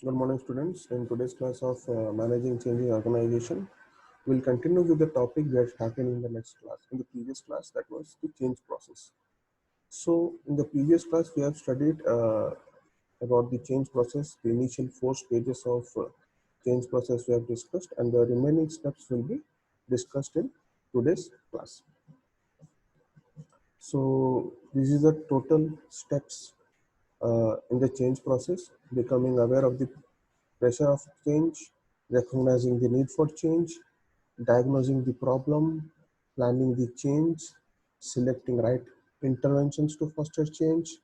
Good morning, students. In today's class of managing changing organization, we'll continue with the topic we had started in the next class. In the previous class, that was the change process. So, in the previous class, we have studied about the change process. The initial four stages of change process we have discussed, and the remaining steps will be discussed in today's class. So, this is the total steps in the change process: becoming aware of the pressure of change, recognizing the need for change, diagnosing the problem, planning the change, selecting right interventions to foster change,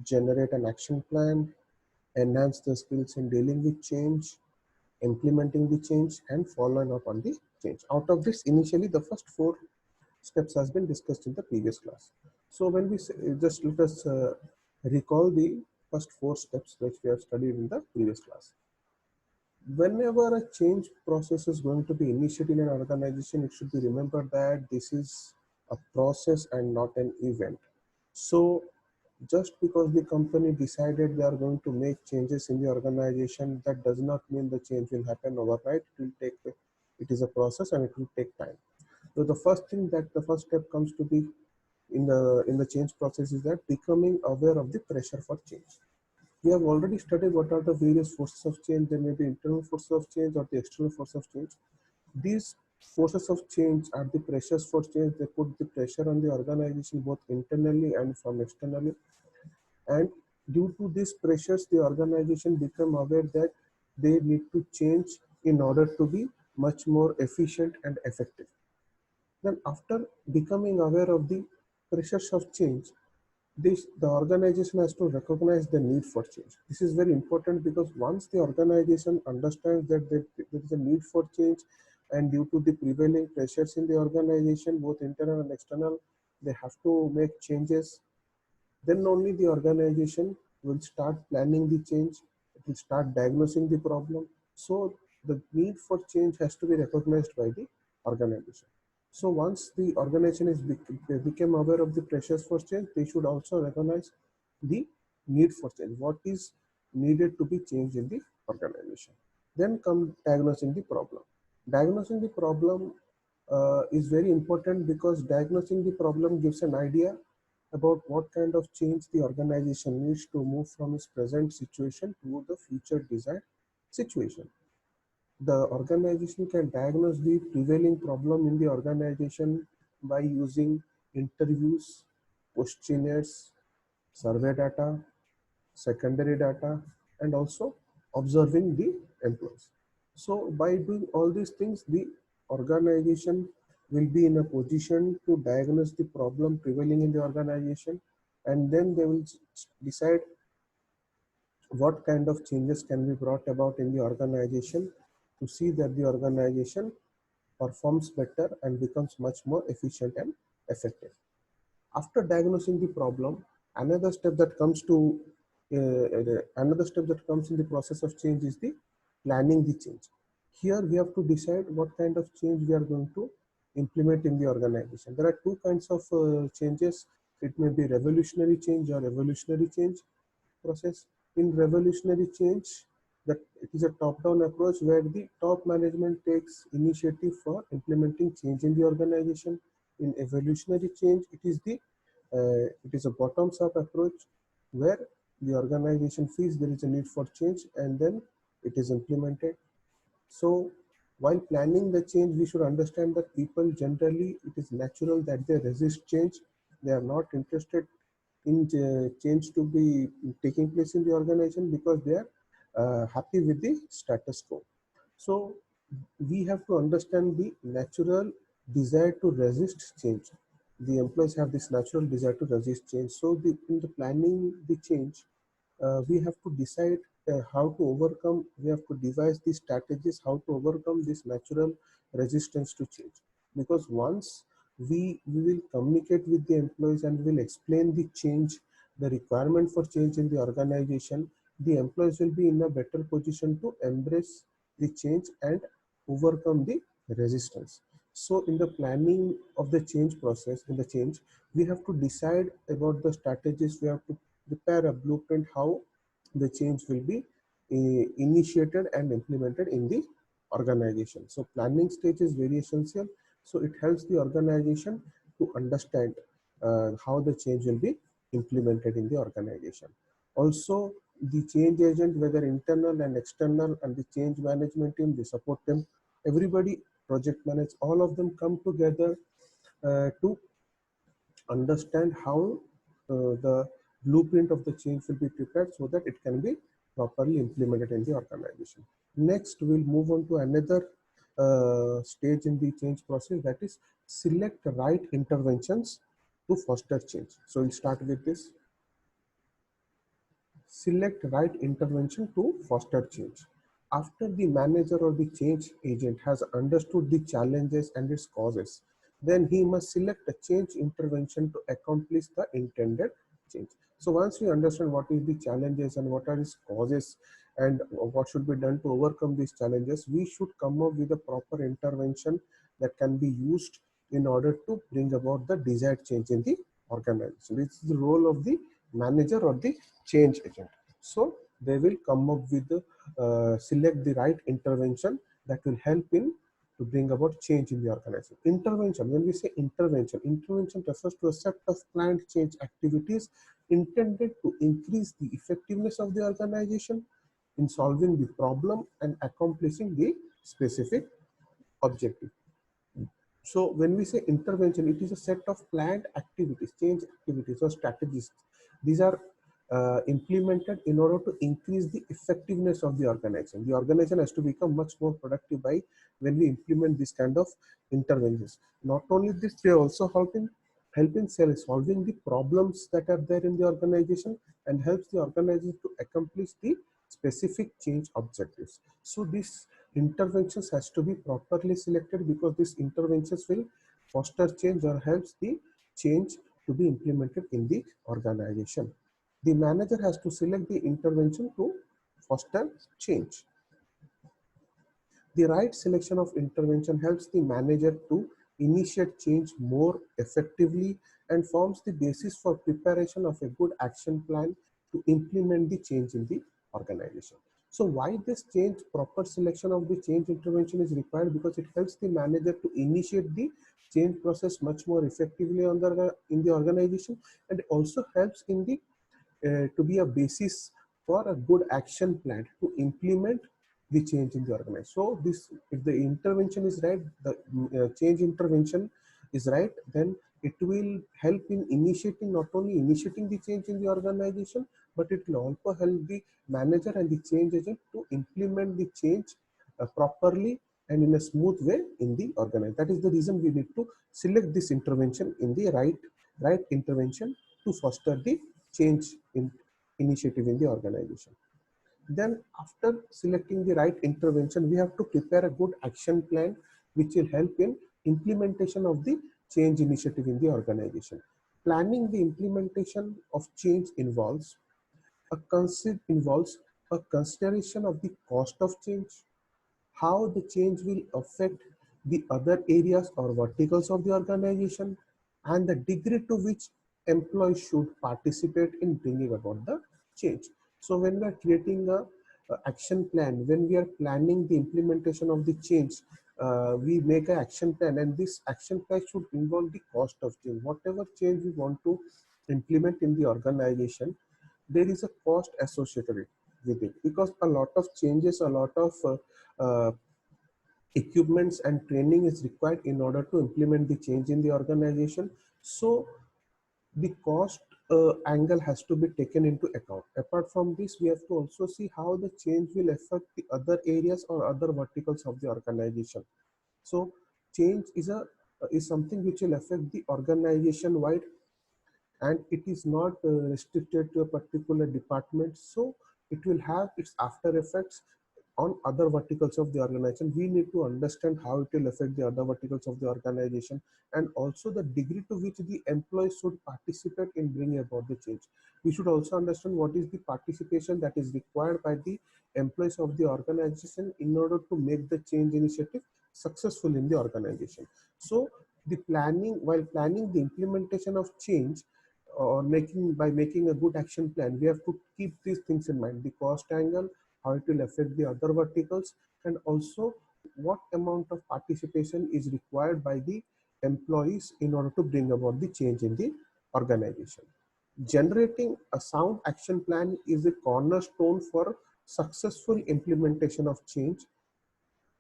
generate an action plan, enhance the skills in dealing with change, implementing the change, and following up on the change. Out of this, initially, the first four steps has been discussed in the previous class. So when we say, just let us recall the first four steps which we have studied in the previous class. Whenever a change process is going to be initiated in an organization, it should be remembered that this is a process and not an event. So just because the company decided they are going to make changes in the organization, that does not mean the change will happen overnight. It is a process and it will take time. So the first step comes to be in the change process is that becoming aware of the pressure for change. We have already studied what are the various forces of change. There may be internal forces of change or the external force of change. These forces of change are the pressures for change. They put the pressure on the organization both internally and from externally. And due to these pressures, the organization become aware that they need to change in order to be much more efficient and effective. Then after becoming aware of the pressures of change, the organization has to recognize the need for change. This is very important because once the organization understands that there is a need for change, and due to the prevailing pressures in the organization, both internal and external, they have to make changes. Then only the organization will start planning the change. It will start diagnosing the problem. So the need for change has to be recognized by the organization. So once the organization became aware of the pressures for change, they should also recognize the need for change. What is needed to be changed in the organization. Then come diagnosing the problem. Diagnosing the problem is very important because diagnosing the problem gives an idea about what kind of change the organization needs to move from its present situation to the future desired situation. The organization can diagnose the prevailing problem in the organization by using interviews, questionnaires, survey data, secondary data, and also observing the employees. So by doing all these things, the organization will be in a position to diagnose the problem prevailing in the organization, and then they will decide what kind of changes can be brought about in the organization to see that the organization performs better and becomes much more efficient and effective. After diagnosing the problem, another step that comes to another step that comes in the process of change is the planning the change. Here we have to decide what kind of change we are going to implement in the organization. There are two kinds of changes. It may be revolutionary change or evolutionary change process. In revolutionary change, that it is a top-down approach where the top management takes initiative for implementing change in the organization. In evolutionary change, it is a bottoms-up approach where the organization feels there is a need for change and then it is implemented. So while planning the change, we should understand that people generally, it is natural that they resist change. They are not interested in change to be taking place in the organization because they are happy with the status quo. So we have to understand the natural desire to resist change. The employees have this natural desire to resist change. So in the planning the change, we have to decide how to overcome, we have to devise these strategies, how to overcome this natural resistance to change. Because once we will communicate with the employees and will explain the change, the requirement for change in the organization, the employees will be in a better position to embrace the change and overcome the resistance. So in the planning of the change process, in the change, we have to decide about the strategies. We have to prepare a blueprint how the change will be initiated and implemented in the organization. So planning stage is very essential. So it helps the organization to understand how the change will be implemented in the organization. Also, the change agent, whether internal and external, and the change management team, they support them. Everybody, project manage, all of them come together to understand how the blueprint of the change will be prepared so that it can be properly implemented in the organization. Next, we'll move on to another stage in the change process, that is select right interventions to foster change. So we'll start with this. Select right intervention to foster change. After the manager or the change agent has understood the challenges and its causes, then he must select a change intervention to accomplish the intended change. So once we understand what is the challenges and what are its causes and what should be done to overcome these challenges, we should come up with a proper intervention that can be used in order to bring about the desired change in the organization. This is the role of the manager or the change agent. So they will come up with the select the right intervention that will help in to bring about change in the organization. Intervention, when we say intervention, intervention refers to a set of planned change activities intended to increase the effectiveness of the organization in solving the problem and accomplishing the specific objective. So when we say intervention, it is a set of planned activities, change activities or strategies. These are implemented in order to increase the effectiveness of the organization. The organization has to become much more productive by when we implement this kind of interventions. Not only this, they also help in solving the problems that are there in the organization and helps the organization to accomplish the specific change objectives. So this interventions has to be properly selected because these interventions will foster change or helps the change to be implemented in the organization. The manager has to select the intervention to foster change. The right selection of intervention helps the manager to initiate change more effectively and forms the basis for preparation of a good action plan to implement the change in the organization. So why this change, proper selection of the change intervention is required? Because it helps the manager to initiate the change process much more effectively in the organization, and also helps in the to be a basis for a good action plan to implement the change in the organization. So this, if the intervention is right, the change intervention is right, then it will help in initiating, not only initiating the change in the organization, but it will also help the manager and the change agent to implement the change properly and in a smooth way in the organization. That is the reason we need to select this intervention in the right intervention to foster the change in initiative in the organization. Then after selecting the right intervention, we have to prepare a good action plan which will help in implementation of the change initiative in the organization. Planning the implementation of change involves a consideration of the cost of change, how the change will affect the other areas or verticals of the organization, and the degree to which employees should participate in bringing about the change. So when we are creating a action plan, when we are planning the implementation of the change, we make an action plan, and this action plan should involve the cost of change. Whatever change we want to implement in the organization, there is a cost associated with it, because a lot of changes, a lot of uh, equipments and training is required in order to implement the change in the organization. So the cost angle has to be taken into account. Apart from this, we have to also see how the change will affect the other areas or other verticals of the organization. So change is something which will affect the organization wide, and it is not restricted to a particular department. So it will have its after effects on other verticals of the organization. We need to understand how it will affect the other verticals of the organization, and also the degree to which the employees should participate in bringing about the change. We should also understand what is the participation that is required by the employees of the organization in order to make the change initiative successful in the organization. So the planning, while planning the implementation of change, or making a good action plan, we have to keep these things in mind: the cost angle, how it will affect the other verticals, and also what amount of participation is required by the employees in order to bring about the change in the organization. Generating a sound action plan is a cornerstone for successful implementation of change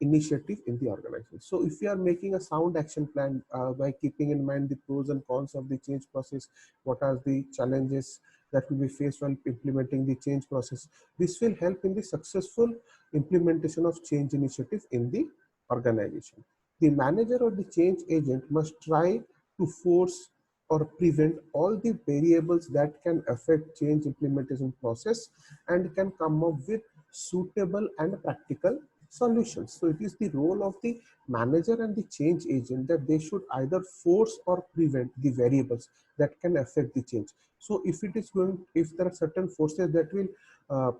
initiative in the organization. So if you are making a sound action plan by keeping in mind the pros and cons of the change process, what are the challenges that will be faced while implementing the change process, this will help in the successful implementation of change initiative in the organization. The manager or the change agent must try to force or prevent all the variables that can affect change implementation process and can come up with suitable and practical solutions. So it is the role of the manager and the change agent that they should either force or prevent the variables that can affect the change. So if there are certain forces that will uh,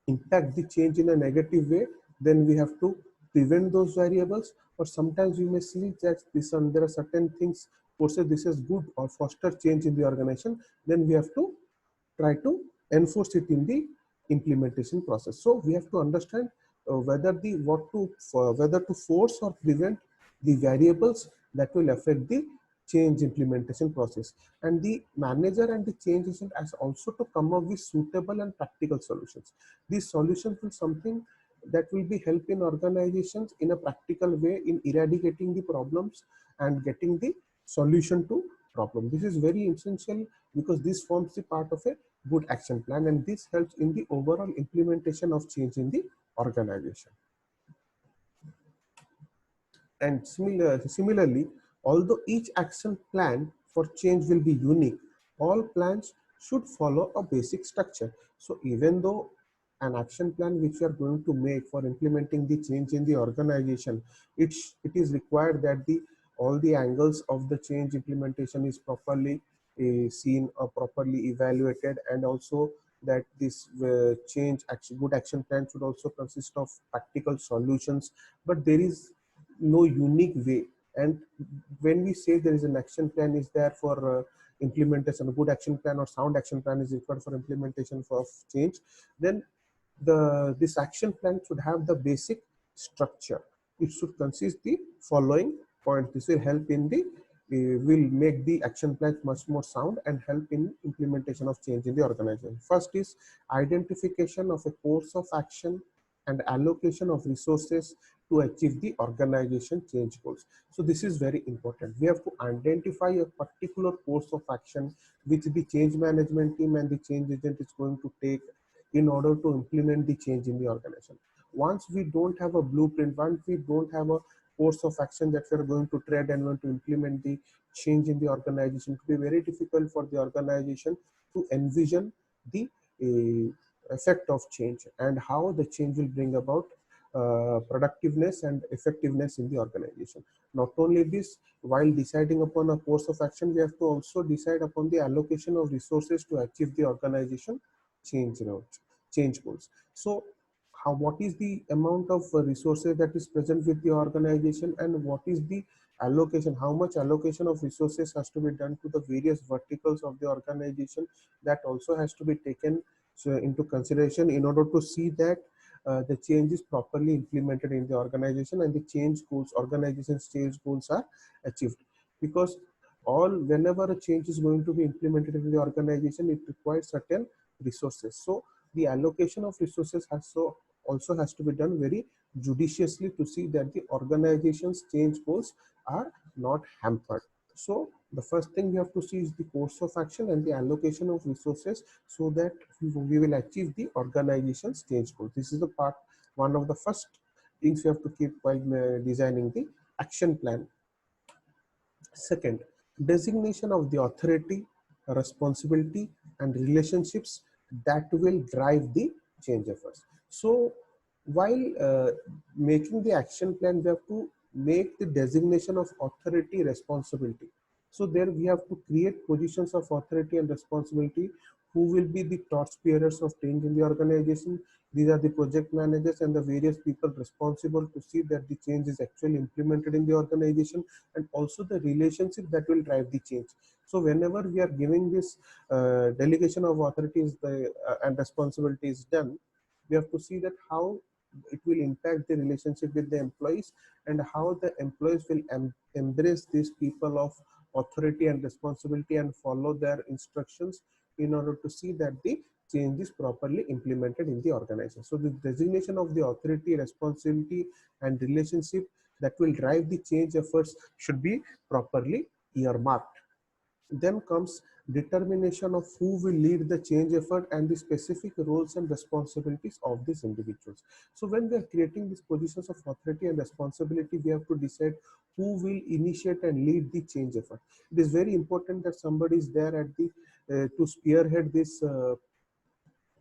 impact the change in a negative way, then we have to prevent those variables. Or sometimes we may see that there are certain things forces this is good or foster change in the organization, then we have to try to enforce it in the implementation process. So we have to understand whether to force or prevent the variables that will affect the change implementation process. And the manager and the change agent has also to come up with suitable and practical solutions. These solutions will something that will be helping organizations in a practical way in eradicating the problems and getting the solution to problem. This is very essential because this forms the part of a good action plan, and this helps in the overall implementation of change in the organization. And similarly, although each action plan for change will be unique, all plans should follow a basic structure. So even though an action plan which we are going to make for implementing the change in the organization, it is required that the all the angles of the change implementation is properly seen or properly evaluated, and also that this good action plan should also consist of practical solutions. But there is no unique way. And when we say there is an action plan is there for implementation, a good action plan or sound action plan is required for implementation of change, then this action plan should have the basic structure. It should consist the following points. This will help in the will make the action plans much more sound and help in implementation of change in the organization. First is identification of a course of action and allocation of resources to achieve the organization change goals. So this is very important. We have to identify a particular course of action which the change management team and the change agent is going to take in order to implement the change in the organization. Once we don't have a blueprint, once we don't have a course of action that we are going to tread and want to implement the change in the organization, it will be very difficult for the organization to envision the effect of change and how the change will bring about productiveness and effectiveness in the organization. Not only this, while deciding upon a course of action, we have to also decide upon the allocation of resources to achieve the organization change change goals. So what is the amount of resources that is present with the organization, and what is the allocation, how much allocation of resources has to be done to the various verticals of the organization, that also has to be taken into consideration in order to see that the change is properly implemented in the organization and the change goals, organization's change goals are achieved. Because whenever a change is going to be implemented in the organization, it requires certain resources. So the allocation of resources also has to be done very judiciously to see that the organization's change goals are not hampered. So the first thing we have to see is the course of action and the allocation of resources so that we will achieve the organization's change goals. This is the part, one of the first things we have to keep while designing the action plan. Second, designation of the authority, responsibility, and relationships that will drive the change efforts. So, while making the action plan, we have to make the designation of authority, responsibility. So, there we have to create positions of authority and responsibility. Who will be the torch bearers of change in the organization? These are the project managers and the various people responsible to see that the change is actually implemented in the organization, and also the relationship that will drive the change. So whenever we are giving this delegation of authorities and responsibilities done, We have to see that how it will impact the relationship with the employees, and how the employees will embrace these people of authority and responsibility and follow their instructions in order to see that the change is properly implemented in the organization. So the designation of the authority, responsibility, and relationship that will drive the change efforts should be properly earmarked. Then comes determination of who will lead the change effort and the specific roles and responsibilities of these individuals. So when we are creating these positions of authority and responsibility, we have to decide who will initiate and lead the change effort. It is very important that somebody is there at the to spearhead this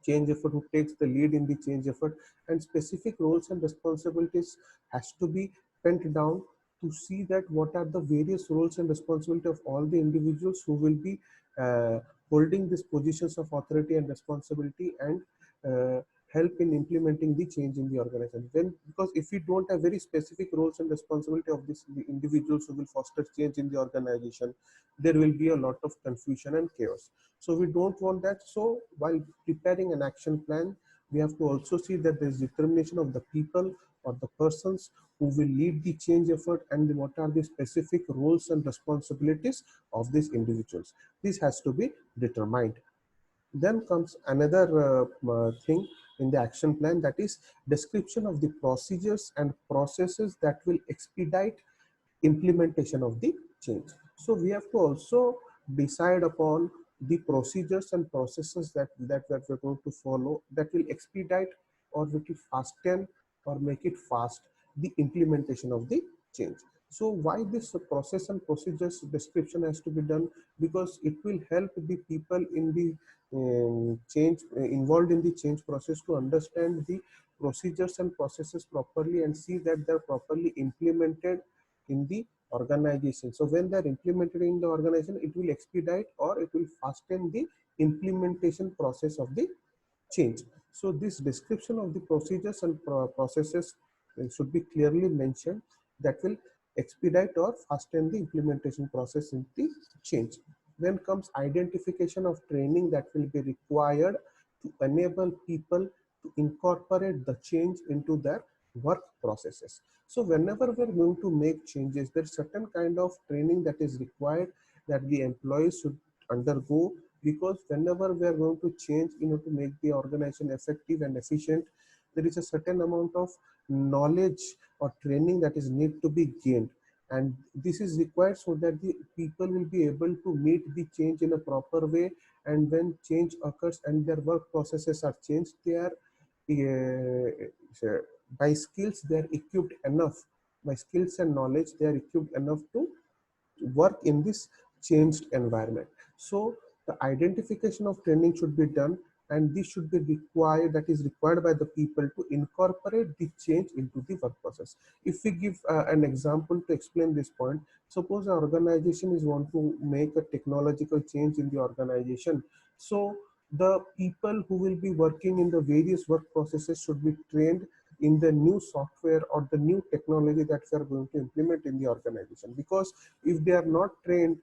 change effort, who takes the lead in the change effort, and specific roles and responsibilities has to be pent down to see that what are the various roles and responsibility of all the individuals who will be uh, holding these positions of authority and responsibility, and uh, help in implementing the change in the organization. When, because if we don't have very specific roles and responsibility of these the individuals who will foster change in the organization, there will be a lot of confusion and chaos. So we don't want that. So while preparing an action plan, we have to also see that there is determination of the people or the persons who will lead the change effort, and what are the specific roles and responsibilities of these individuals. This has to be determined. Then comes another thing in the action plan, that is description of the procedures and processes that will expedite implementation of the change. So we have to also decide upon the procedures and processes that we're going to follow, that will expedite or make it fasten or make it fast the implementation of the change. So why this process and procedures description has to be done? Because it will help the people in the change involved in the change process to understand the procedures and processes properly, and see that they're properly implemented in the organization. So when they're implemented in the organization, it will expedite or it will fasten the implementation process of the change. So this description of the procedures and processes should be clearly mentioned, that will expedite or fasten the implementation process in the change. Then comes identification of training that will be required to enable people to incorporate the change into their work processes. So whenever we're going to make changes, there's certain kind of training that is required, that the employees should undergo, because whenever we are going to change in order to make the organization effective and efficient, there is a certain amount of knowledge or training that is need to be gained, and this is required so that the people will be able to meet the change in a proper way. And when change occurs and their work processes are changed, they are by skills they are equipped enough, by skills and knowledge they are equipped enough to work in this changed environment. So the identification of training should be done, and this should be required, that is required by the people to incorporate the change into the work process. If we give an example to explain this point, suppose an organization is want to make a technological change in the organization. So the people who will be working in the various work processes should be trained in the new software or the new technology that we are going to implement in the organization. Because if they are not trained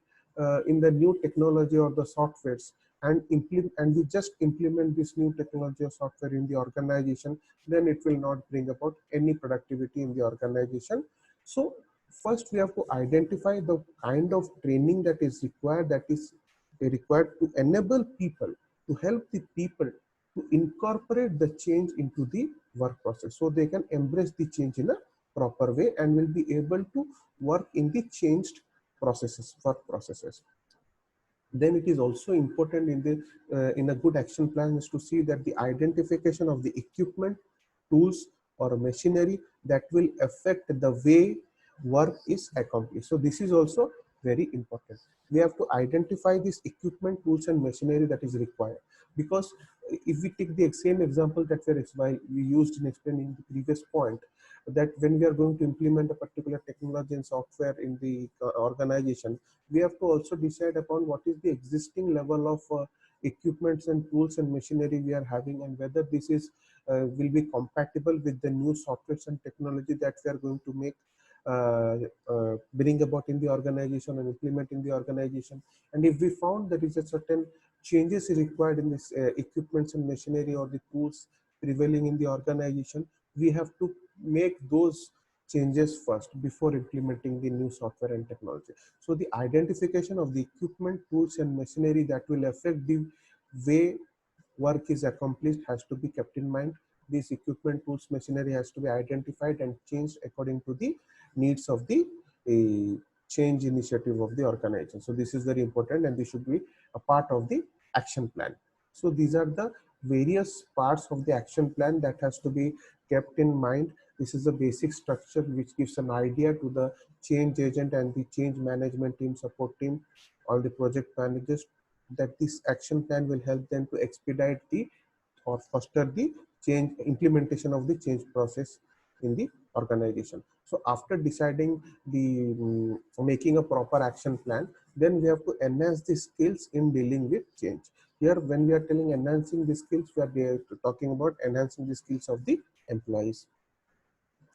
in the new technology or the softwares, and we just implement this new technology or software in the organization, then it will not bring about any productivity in the organization. So first we have to identify the kind of training that is required, that is required to enable people, to help the people to incorporate the change into the work process, so they can embrace the change in a proper way and will be able to work in the changed processes, work processes. Then it is also important in the in a good action plan is to see that the identification of the equipment, tools, or machinery that will affect the way work is accomplished. So this is also very important. We have to identify this equipment, tools, and machinery that is required, because if we take the same example that we used in explaining the previous point, that when we are going to implement a particular technology and software in the organization, we have to also decide upon what is the existing level of equipments and tools and machinery we are having, and whether this is will be compatible with the new softwares and technology that we are going to make uh, bring about in the organization and implement in the organization. And if we found there is a certain changes required in this equipments and machinery or the tools prevailing in the organization, we have to make those changes first before implementing the new software and technology. So the identification of the equipment, tools and machinery that will affect the way work is accomplished has to be kept in mind. This equipment, tools, machinery has to be identified and changed according to the needs of the change initiative of the organization. So this is very important and this should be a part of the action plan. So these are the various parts of the action plan that has to be kept in mind. This is a basic structure which gives an idea to the change agent and the change management team, support team, all the project managers, that this action plan will help them to expedite the or foster the change implementation of the change process in the organization. So after deciding the making a proper action plan, then we have to enhance the skills in dealing with change. Here when we are telling enhancing the skills, we are talking about enhancing the skills of the employees.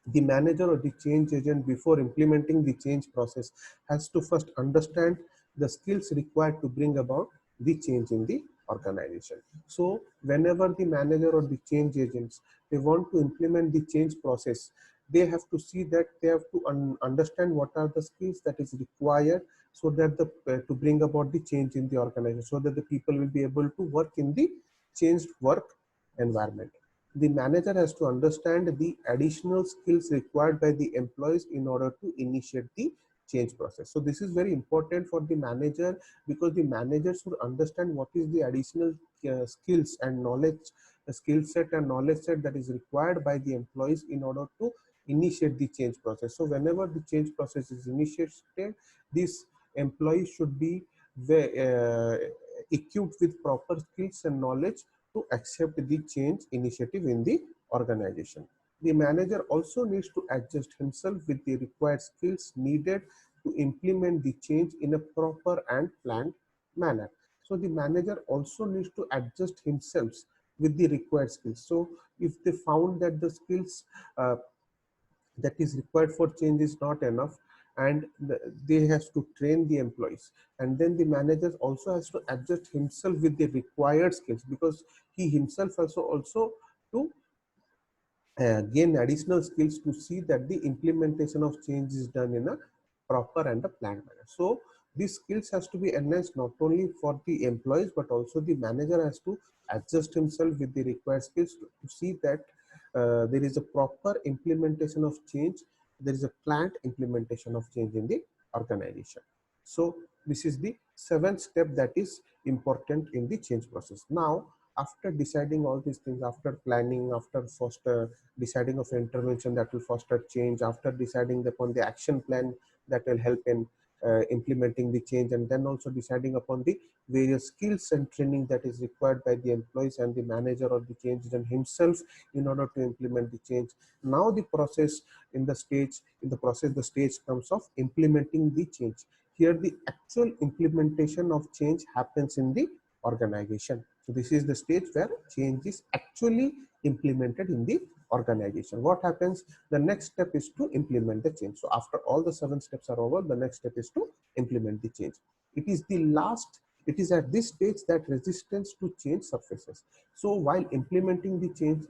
The manager or the change agent, before implementing the change process, has to first understand the skills required to bring about the change in the organization. So whenever the manager or the change agents, they want to implement the change process, they have to see that they have to understand what are the skills that is required, so that the to bring about the change in the organization, so that the people will be able to work in the changed work environment. The manager has to understand the additional skills required by the employees in order to initiate the change process. So this is very important for the manager, because the manager should understand what is the additional skills and knowledge, skill set and knowledge set that is required by the employees in order to initiate the change process. So whenever the change process is initiated, this employee should be equipped with proper skills and knowledge to accept the change initiative in the organization. The manager also needs to adjust himself with the required skills needed to implement the change in a proper and planned manner. So the manager also needs to adjust himself with the required skills. So if they found that the skills that is required for change is not enough, and they have to train the employees, and then the manager also has to adjust himself with the required skills, because he himself also to gain additional skills to see that the implementation of change is done in a proper and a planned manner. So these skills has to be enhanced not only for the employees, but also the manager has to adjust himself with the required skills to see that there is a proper implementation of change, there is a planned implementation of change in the organization. So this is the seventh step that is important in the change process. Now after deciding all these things, after planning, after foster deciding of intervention that will foster change, after deciding upon the action plan that will help in implementing the change, and then also deciding upon the various skills and training that is required by the employees and the manager or the change agent himself in order to implement the change. Now the process in the process, the stage comes of implementing the change. Here the actual implementation of change happens in the organization. So this is the stage where change is actually implemented in the organization. What happens? The next step is to implement the change. So after all the 7 steps are over, the next step is to implement the change. It is the last, it is at this stage that resistance to change surfaces. So while implementing the change,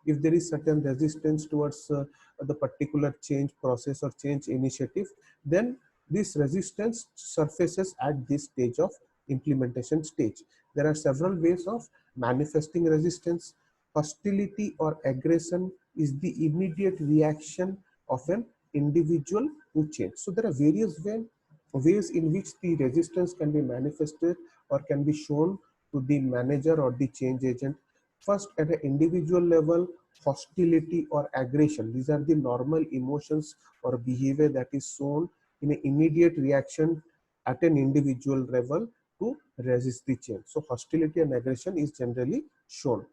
if there is certain resistance towards the particular change process or change initiative, then this resistance surfaces at this stage of implementation stage. There are several ways of manifesting resistance. Hostility or aggression is the immediate reaction of an individual to change. So there are various ways in which the resistance can be manifested or can be shown to the manager or the change agent. First, at an individual level, hostility or aggression. These are the normal emotions or behavior that is shown in an immediate reaction at an individual level to resist the change. So hostility and aggression is generally shown.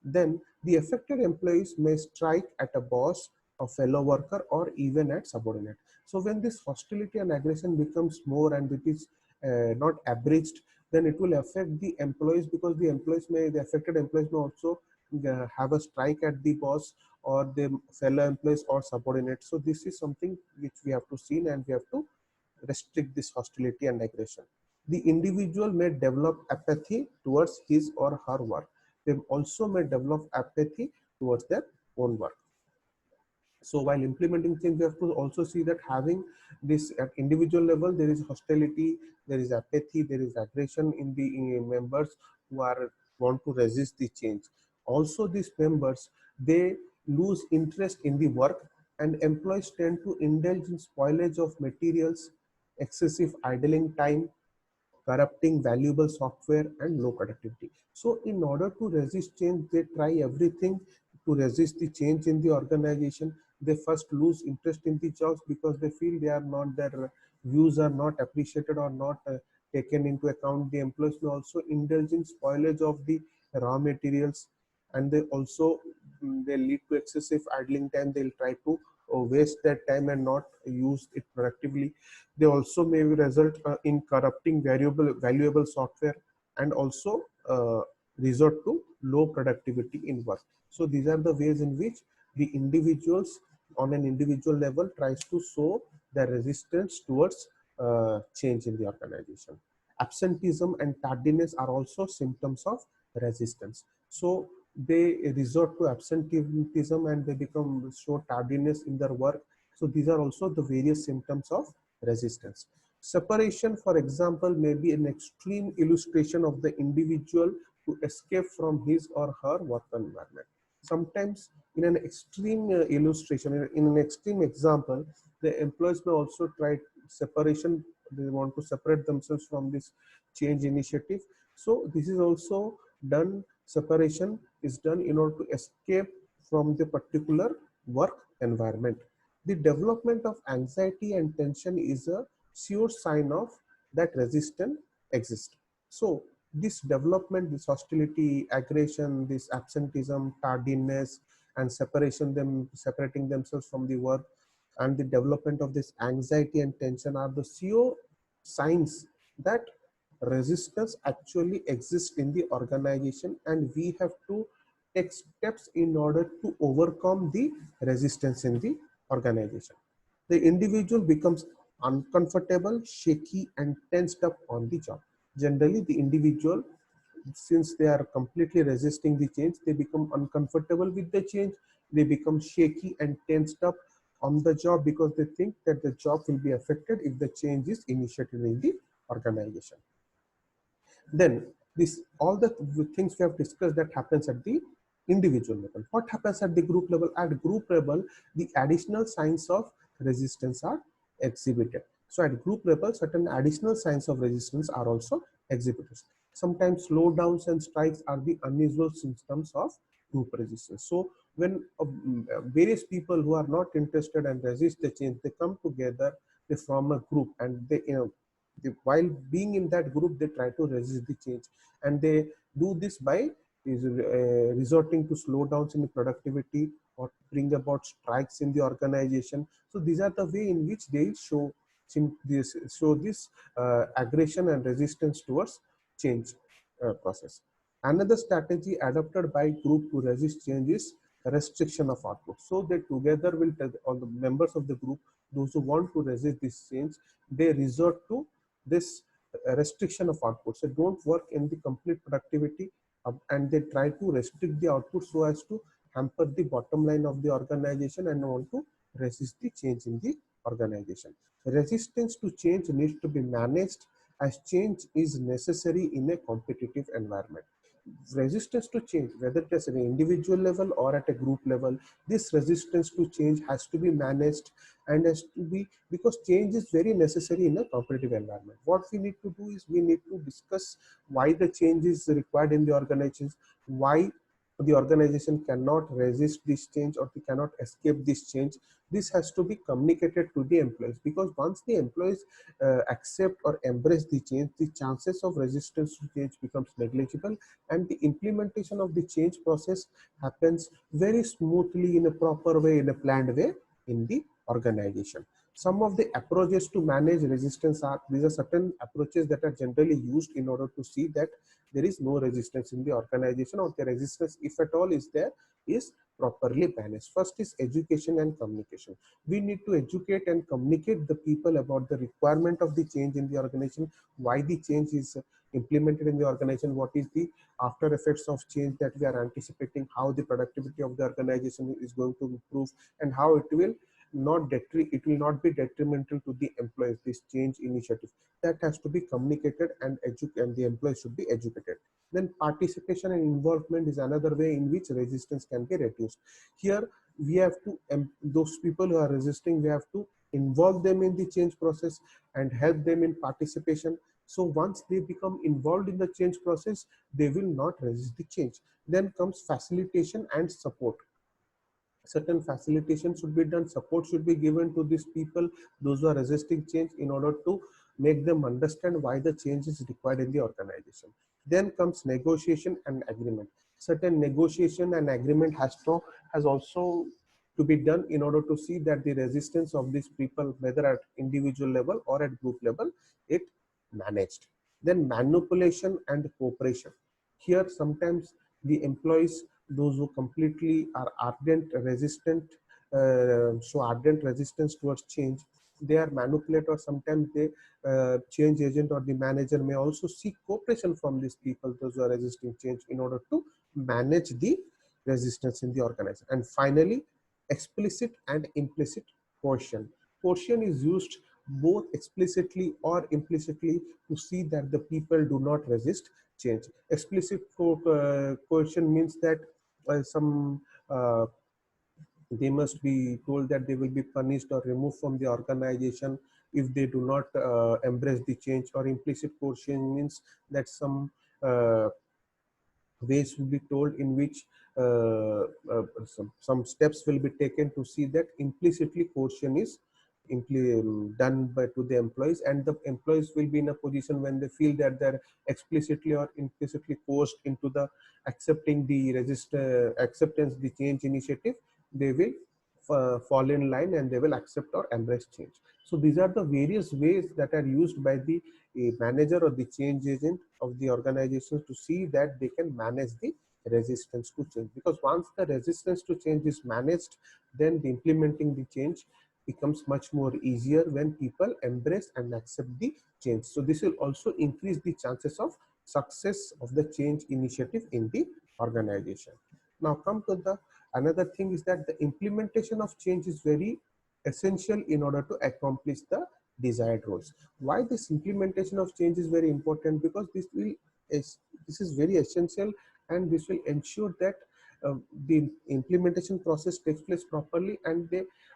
Then the affected employees may strike at a boss, a fellow worker, or even at subordinate. So when this hostility and aggression becomes more and it is not abridged, then it will affect the employees, because the affected employees may also have a strike at the boss or the fellow employees or subordinates. So this is something which we have to see, and we have to restrict this hostility and aggression. The individual may develop apathy towards his or her work. they also may develop apathy towards their own work. So while implementing change, we have to also see that having this at individual level, there is hostility, there is apathy, there is aggression in the members who are want to resist the change. Also, these members, they lose interest in the work, and employees tend to indulge in spoilage of materials, excessive idling time, corrupting valuable software, and low productivity. So in order to resist change, they try everything to resist the change in the organization. They first lose interest in the jobs because they feel they are not, their views are not appreciated or not taken into account. The employees may also indulge in spoilage of the raw materials, and they also they lead to excessive idling time. They'll try to waste that time and not use it productively. They also may result in corrupting valuable software, and also resort to low productivity in work. So these are the ways in which the individuals on an individual level tries to show their resistance towards change in the organization. Absenteeism and tardiness are also symptoms of resistance. So they resort to absenteeism and they become show tardiness in their work. So these are also the various symptoms of resistance. Separation, for example, may be an extreme illustration of the individual to escape from his or her work environment. Sometimes, in an extreme illustration, in an extreme example, the employees may also try separation. They want to separate themselves from this change initiative. So this is also done. Separation is done in order to escape from the particular work environment. The development of anxiety and tension is a sure sign of that resistance exists. So this development, this hostility, aggression, this absenteeism, tardiness, and separating themselves from the work, and the development of this anxiety and tension are the sure signs that resistance actually exists in the organization, and we have to take steps in order to overcome the resistance in the organization. The individual becomes uncomfortable, shaky, and tensed up on the job. Generally, the individual, since they are completely resisting the change, they become uncomfortable with the change, they become shaky and tensed up on the job because they think that the job will be affected if the change is initiated in the organization. Then this all the things we have discussed that happens at the individual level. What happens at the group level? At group level, the additional signs of resistance are exhibited. So at group level, certain additional signs of resistance are also exhibited. Sometimes slowdowns and strikes are the unusual symptoms of group resistance. So when various people who are not interested and resist the change, they come together, they form a group, and while being in that group, they try to resist the change, and they do this by resorting to slowdowns in productivity or bring about strikes in the organization. So these are the way in which they show this aggression and resistance towards change process. Another strategy adopted by group to resist change is restriction of output. So they together will tell all the members of the group, those who want to resist this change, they resort to this restriction of output. So don't work in the complete productivity, and they try to restrict the output so as to hamper the bottom line of the organization and want to resist the change in the organization. Resistance to change needs to be managed as change is necessary in a competitive environment. Resistance to change, whether it is at an individual level or at a group level, this resistance to change has to be managed and has to be, because change is very necessary in a competitive environment. What we need to do is we need to discuss why the change is required in the organizations, why the organization cannot resist this change or they cannot escape this change. This has to be communicated to the employees, because once the employees accept or embrace the change, the chances of resistance to change becomes negligible, and the implementation of the change process happens very smoothly in a proper way, in a planned way in the organization. Some of the approaches to manage resistance are, these are certain approaches that are generally used in order to see that there is no resistance in the organization, or the resistance, if at all is there, is properly managed. First is education and communication. We need to educate and communicate the people about the requirement of the change in the organization, why the change is implemented in the organization, what is the after effects of change that we are anticipating, how the productivity of the organization is going to improve, and how it will not be detrimental to the employees, this change initiative. That has to be communicated, and the employees should be educated. Then participation and involvement is another way in which resistance can be reduced. Here we have to, those people who are resisting, we have to involve them in the change process and help them in participation. So once they become involved in the change process, they will not resist the change. Then comes facilitation and support. Certain facilitation should be done, support should be given to these people, those who are resisting change, in order to make them understand why the change is required in the organization. Then comes negotiation and agreement. Certain negotiation and agreement has also to be done in order to see that the resistance of these people, whether at individual level or at group level, it managed. Then manipulation and cooperation. Here sometimes the employees, those who completely are ardent resistant, show ardent resistance towards change, they are manipulated, or sometimes they change agent or the manager may also seek cooperation from these people, those who are resisting change, in order to manage the resistance in the organization. And finally, explicit and implicit coercion. Coercion is used both explicitly or implicitly to see that the people do not resist change. Explicit coercion means that some they must be told that they will be punished or removed from the organization if they do not embrace the change. Or implicit coercion means that uh, ways will be told in which some steps will be taken to see that implicitly coercion is done by to the employees, and the employees will be in a position when they feel that they're explicitly or implicitly coerced into the accepting the acceptance the change initiative, they will fall in line and they will accept or embrace change. So these are the various ways that are used by the manager or the change agent of the organization to see that they can manage the resistance to change. Because once the resistance to change is managed, then the implementing the change becomes much more easier when people embrace and accept the change. So this will also increase the chances of success of the change initiative in the organization. Now come to the another thing is that the implementation of change is very essential in order to accomplish the desired roles. Why this implementation of change is very important? Because this is very essential, and this will ensure that the implementation process takes place properly, and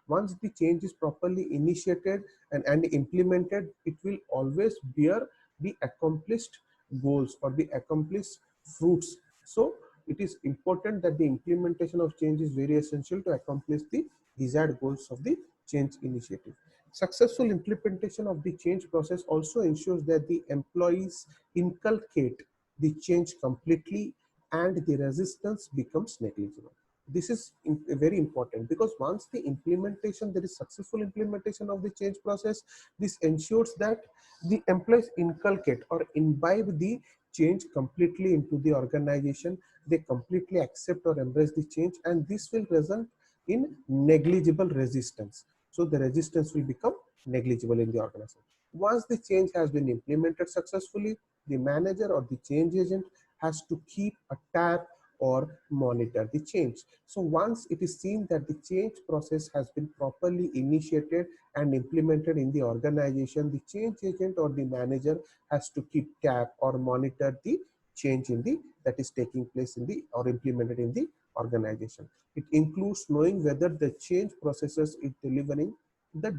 once the change is properly initiated and implemented, it will always bear the accomplished goals or the accomplished fruits. So it is important that the implementation of change is very essential to accomplish the desired goals of the change initiative. Successful implementation of the change process also ensures that the employees inculcate the change completely and the resistance becomes negligible. This is very important, because once the implementation, there is successful implementation of the change process, this ensures that the employees inculcate or imbibe the change completely into the organization. They completely accept or embrace the change, and this will result in negligible resistance. So the resistance will become negligible in the organization. Once the change has been implemented successfully, the manager or the change agent has to keep a tab or monitor the change. So once it is seen that the change process has been properly initiated and implemented in the organization, the change agent or the manager has to keep tab or monitor the change in the that is taking place in the or implemented in the organization. It includes knowing whether the change processes is delivering the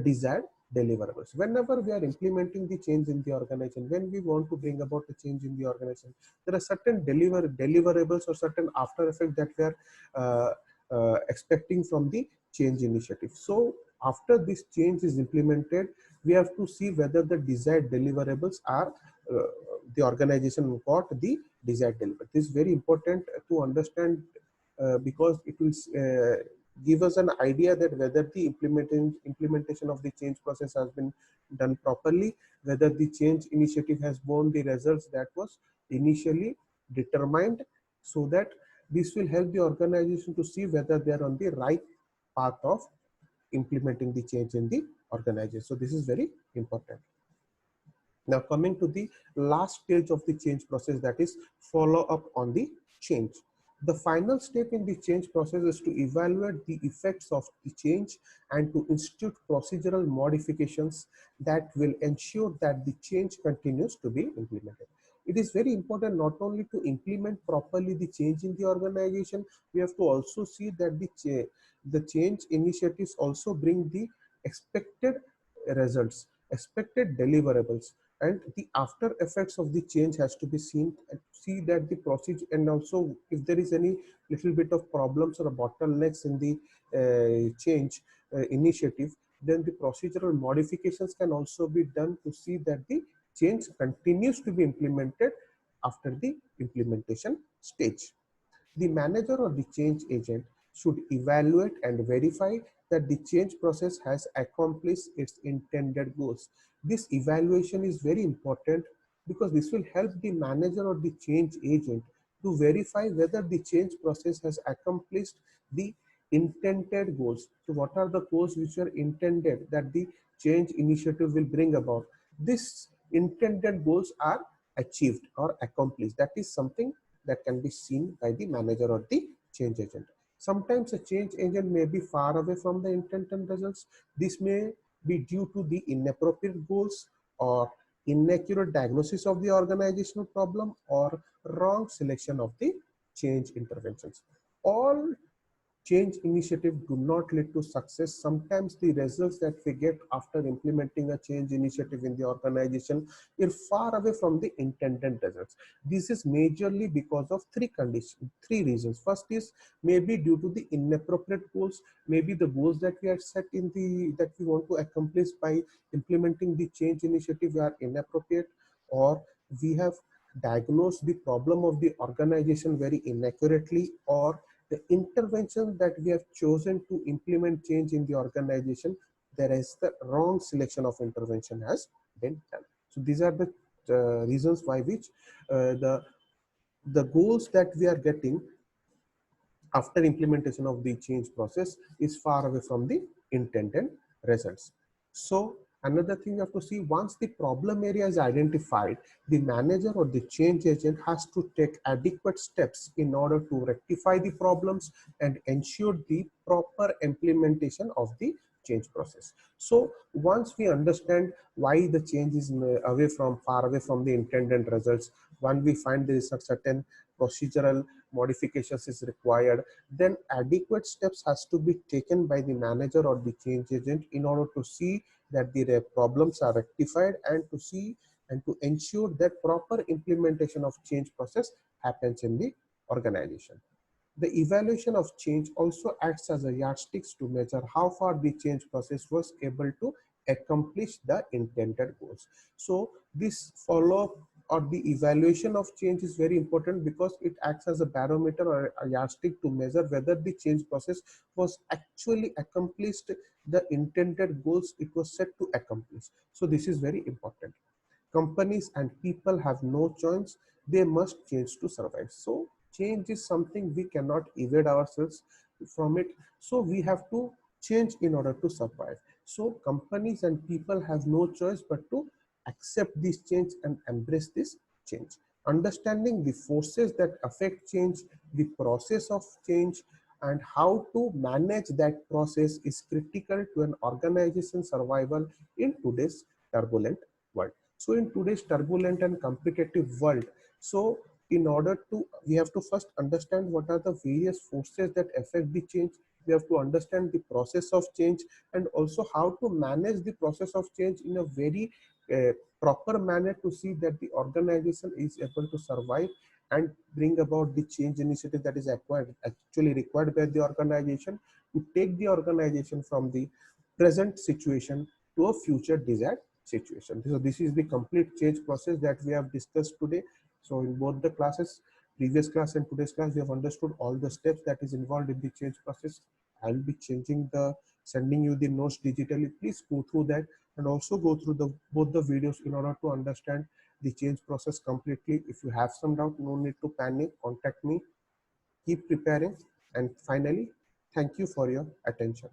desired deliverables. Whenever we are implementing the change in the organization, when we want to bring about a change in the organization, there are certain deliverables or certain after effect that we are expecting from the change initiative. So after this change is implemented, we have to see whether the desired deliverables are the organization got the desired deliverable. This is very important to understand, because it will give us an idea that whether the implementation of the change process has been done properly, whether the change initiative has borne the results that was initially determined, so that this will help the organization to see whether they are on the right path of implementing the change in the organization. So this is very important. Now coming to the last stage of the change process, that is follow up on the change. The final step in the change process is to evaluate the effects of the change and to institute procedural modifications that will ensure that the change continues to be implemented. It is very important not only to implement properly the change in the organization, we have to also see that the change initiatives also bring the expected results, expected deliverables, and the after effects of the change has to be seen, see that the procedure, and also if there is any little bit of problems or bottlenecks in the change initiative, then the procedural modifications can also be done to see that the change continues to be implemented after the implementation stage. The manager or the change agent should evaluate and verify that the change process has accomplished its intended goals. This evaluation is very important because this will help the manager or the change agent to verify whether the change process has accomplished the intended goals. So what are the goals which are intended that the change initiative will bring about? This intended goals are achieved or accomplished. That is something that can be seen by the manager or the change agent. Sometimes a change agent may be far away from the intent and results. This may be due to the inappropriate goals or inaccurate diagnosis of the organizational problem or wrong selection of the change interventions. All change initiative do not lead to success. Sometimes the results that we get after implementing a change initiative in the organization are far away from the intended results. This is majorly because of three reasons. First is maybe due to the inappropriate goals. Maybe the goals that we are set in the that we want to accomplish by implementing the change initiative are inappropriate, or we have diagnosed the problem of the organization very inaccurately, or the intervention that we have chosen to implement change in the organization, there is the wrong selection of intervention has been done. So these are the reasons why which the goals that we are getting after implementation of the change process is far away from the intended results. So another thing you have to see, once the problem area is identified, the manager or the change agent has to take adequate steps in order to rectify the problems and ensure the proper implementation of the change process. So once we understand why the change is far away from the intended results, when we find there is a certain procedural modifications is required, then adequate steps has to be taken by the manager or the change agent in order to see that the problems are rectified and to see and to ensure that proper implementation of change process happens in the organization. The evaluation of change also acts as a yardstick to measure how far the change process was able to accomplish the intended goals. So this follow-up or the evaluation of change is very important because it acts as a barometer or a yardstick to measure whether the change process was actually accomplished the intended goals it was set to accomplish. So this is very important. Companies and people have no choice, they must change to survive. So change is something we cannot evade ourselves from it, so we have to change in order to survive. So companies and people have no choice but to accept this change and embrace this change. Understanding the forces that affect change, the process of change, and how to manage that process is critical to an organization's survival in today's turbulent world. So in today's turbulent and competitive world, so in order to, we have to first understand what are the various forces that affect the change. We have to understand the process of change and also how to manage the process of change in a very proper manner to see that the organization is able to survive and bring about the change initiative that is actually required by the organization to take the organization from the present situation to a future desired situation. So this is the complete change process that we have discussed today. So in both the classes, previous class and today's class, we have understood all the steps that is involved in the change process. I'll be sending you the notes digitally. Please go through that and also go through both the videos in order to understand the change process completely. If you have some doubt, no need to panic. Contact me. Keep preparing. And finally, thank you for your attention.